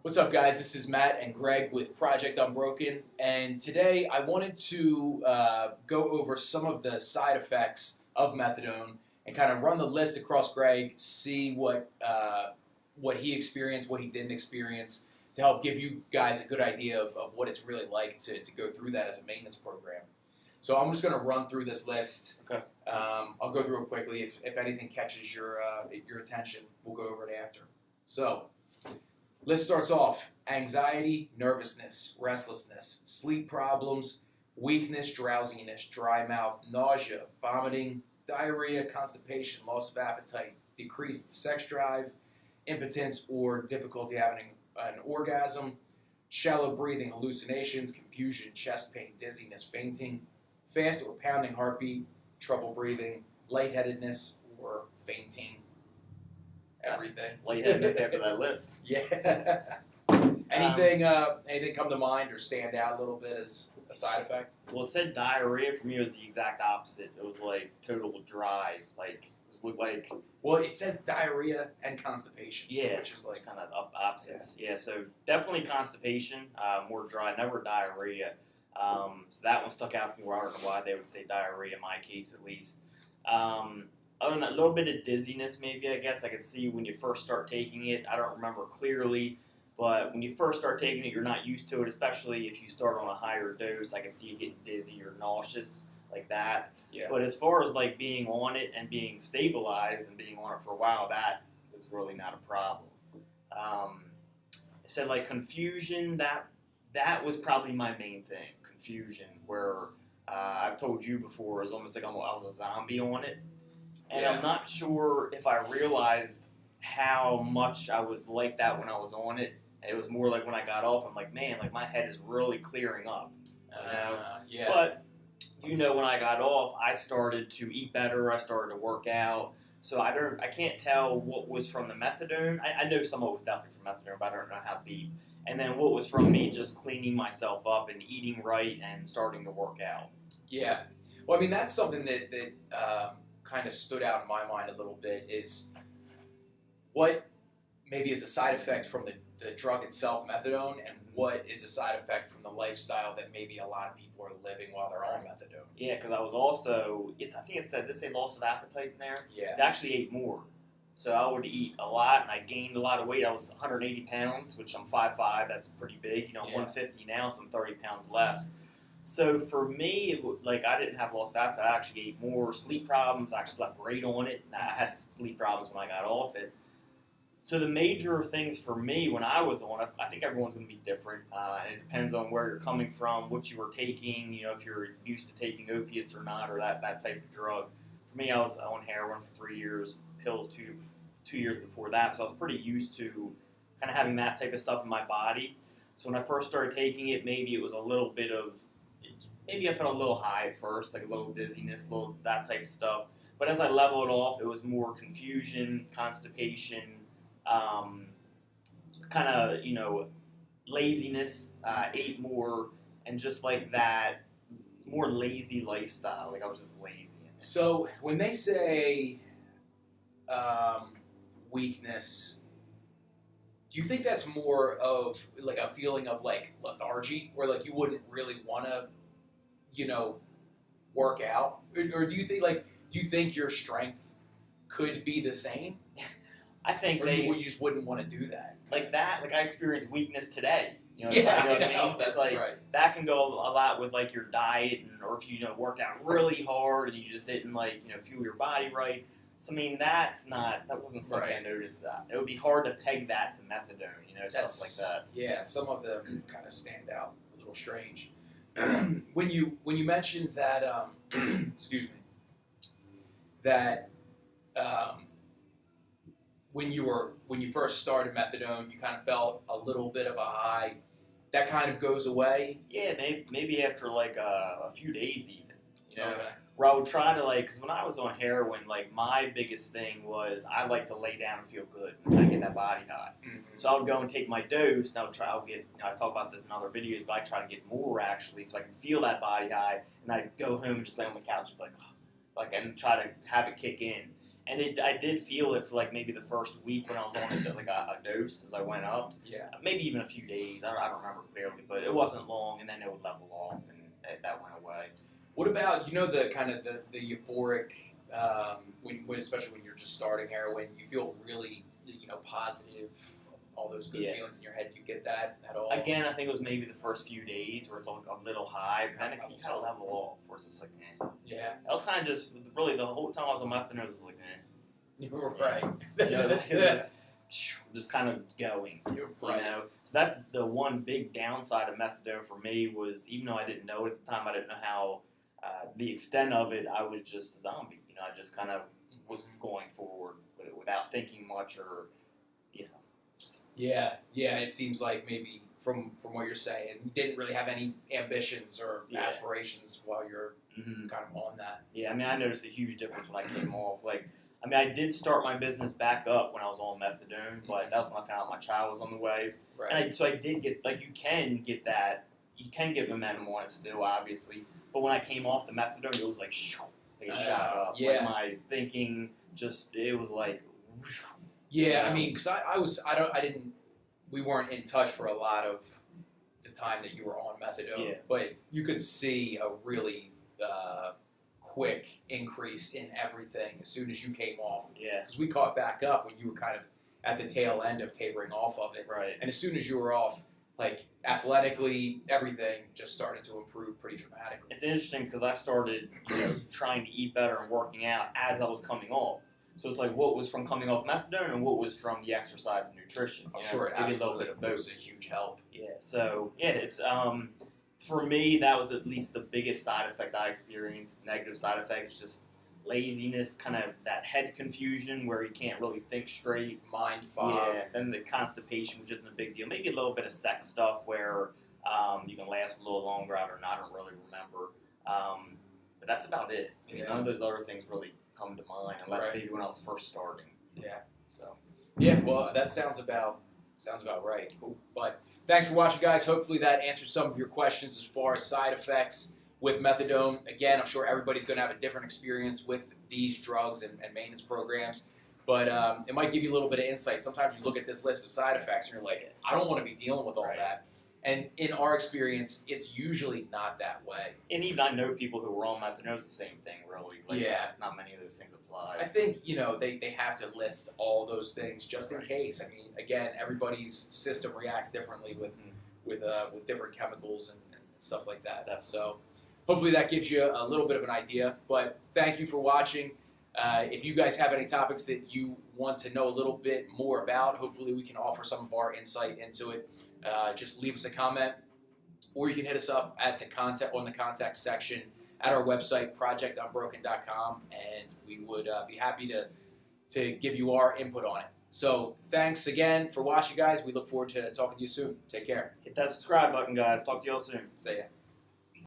What's up, guys? This is Matt and Greg with Project Unbroken, and today I wanted to go over some of the side effects of methadone and kind of run the list across Greg, see what he experienced, what he didn't experience, to help give you guys a good idea of what it's really like to go through that as a maintenance program. So I'm just going to run through this list. Okay. I'll go through it quickly. If anything catches your attention, we'll go over it after. So, list starts off: anxiety, nervousness, restlessness, sleep problems, weakness, drowsiness, dry mouth, nausea, vomiting, diarrhea, constipation, loss of appetite, decreased sex drive, impotence or difficulty having an orgasm, shallow breathing, hallucinations, confusion, chest pain, dizziness, fainting, fast or pounding heartbeat, trouble breathing, lightheadedness, or fainting. Everything. Lightheadedness after that list. Yeah. Anything come to mind or stand out a little bit as a side effect? Well, it said diarrhea. For me, it was the exact opposite. It was like total dry. Well, it says diarrhea and constipation. Yeah, which is like kind of opposites. Yeah, so definitely constipation, more dry, never diarrhea. So that one stuck out to me. Where I don't know why they would say diarrhea in my case, at least. Other than that, a little bit of dizziness, maybe, I guess. I could see when you first start taking it. I don't remember clearly, but when you first start taking it, you're not used to it, especially if you start on a higher dose. I can see you getting dizzy or nauseous like that. Yeah. But as far as like being on it and being stabilized and being on it for a while, that was really not a problem. It said like confusion, that was probably my main thing. Confusion, where I've told you before, it was almost like I was a zombie on it. And yeah. I'm not sure if I realized how much I was like that when I was on it. And it was more like when I got off, I'm like, man, like my head is really clearing up. You know? Yeah. But, you know, when I got off, I started to eat better. I started to work out. So I can't tell what was from the methadone. I know some of it was definitely from methadone, but I don't know how deep. And then what was from me just cleaning myself up and eating right and starting to work out. Yeah. Well, I mean, that's something that kind of stood out in my mind a little bit, is what maybe is a side effect from the drug itself, methadone, and what is a side effect from the lifestyle that maybe a lot of people are living while they're on methadone. Yeah, because I was also, I think it said, say loss of appetite in there? Yeah. I actually ate more. So I would eat a lot, and I gained a lot of weight. I was 180 pounds, which I'm 5'5", that's pretty big. You know, I'm 150 now, so I'm 30 pounds less. So for me, I didn't have lost appetite. I actually ate more. Sleep problems, I slept great on it. I had sleep problems when I got off it. So the major things for me when I was on it, I think everyone's going to be different. And it depends on where you're coming from, what you were taking, you know, if you're used to taking opiates or not, or that type of drug. For me, I was on heroin for 3 years, pills two years before that. So I was pretty used to kind of having that type of stuff in my body. So when I first started taking it, maybe it was a little bit of, maybe I felt a little high at first, like a little dizziness, that type of stuff. But as I leveled off, it was more confusion, constipation, kind of, you know, laziness, ate more, and just like that, more lazy lifestyle. Like I was just lazy. So when they say weakness, do you think that's more of like a feeling of like lethargy, where like you wouldn't really want to, you know, work out, or do you think your strength could be the same? I think or you just wouldn't want to do that. Like that, like I experienced weakness today. You know, yeah, you know what I mean? That's it's like, right. That can go a lot with like your diet, or if you worked out really hard and you just didn't fuel your body right. So I mean, that wasn't something I noticed. It would be hard to peg that to methadone, you know, stuff like that. Yeah, some of them kind of stand out a little strange. When you mentioned that, excuse me, that when you first started methadone, you kind of felt a little bit of a high. That kind of goes away. Yeah, maybe after like a few days even, you know. Okay. Where I would try to because when I was on heroin, my biggest thing was I like to lay down and feel good and kind of get that body high. Mm-hmm. So I would go and take my dose, and I talk about this in other videos, but I try to get more actually, so I can feel that body high, and I'd go home and just lay on the couch and and try to have it kick in. And I did feel it for like maybe the first week when I was on it, like a dose as I went up. Yeah. Maybe even a few days. I don't remember clearly, but it wasn't long, and then it would level off, and that went away. What about, the kind of the euphoric, when especially when you're just starting heroin, you feel really, positive, all those good feelings in your head. Do you get that at all? Again, I think it was maybe the first few days where it's like a little high, but then it can kind of level off, where it's just like, eh. Yeah. I was kind of just, really, the whole time I was on methadone, it was like, eh. You're right. Just kind of going. You're right. So that's the one big downside of methadone for me was, even though I didn't know it at the time, I didn't know how the extent of it, I was just a zombie. I just kind of was going forward with it without thinking much or, Yeah, it seems like maybe from what you're saying, you didn't really have any ambitions or aspirations while you're kind of on that. Yeah, I noticed a huge difference when I came off. I did start my business back up when I was on methadone, but that was when I found out my child was on the way. Right. And so I did get, you can get that, you can get momentum on it still, obviously. But when I came off the methadone, it was like, it shot up. Yeah. My thinking it was like, yeah, because we weren't in touch for a lot of the time that you were on methadone, but you could see a really quick increase in everything as soon as you came off. Yeah. Because we caught back up when you were kind of at the tail end of tapering off of it. Right. And as soon as you were off, athletically, everything just started to improve pretty dramatically. It's interesting because I started, trying to eat better and working out as I was coming off. So it's like what was from coming off methadone and what was from the exercise and nutrition. I'm sure it absolutely both. was a huge help. Yeah. So it's for me that was at least the biggest side effect I experienced. Negative side effects, just laziness, kind of that head confusion where you can't really think straight. Mind fog. Yeah. Then the constipation, which isn't a big deal. Maybe a little bit of sex stuff where you can last a little longer. I don't really remember. But that's about it. None of those other things really come to mind, unless maybe when I was first starting. Yeah. So. Yeah. Well, that sounds about right. Cool. But thanks for watching, guys. Hopefully that answers some of your questions as far as side effects with methadone. Again, I'm sure everybody's going to have a different experience with these drugs and maintenance programs. But it might give you a little bit of insight. Sometimes you look at this list of side effects and you're like, I don't want to be dealing with all that. And in our experience, it's usually not that way. And even I know people who were on methadone, it's the same thing, really. Not many of those things apply. I think, they have to list all those things just in case. Again, everybody's system reacts differently with different chemicals and stuff like that. Definitely. So hopefully that gives you a little bit of an idea. But thank you for watching. If you guys have any topics that you want to know a little bit more about, hopefully we can offer some of our insight into it. Just leave us a comment, or you can hit us up at the contact section at our website, projectunbroken.com, and we would be happy to give you our input on it. So thanks again for watching, guys. We look forward to talking to you soon. Take care. Hit that subscribe button, guys. Talk to you all soon. See ya.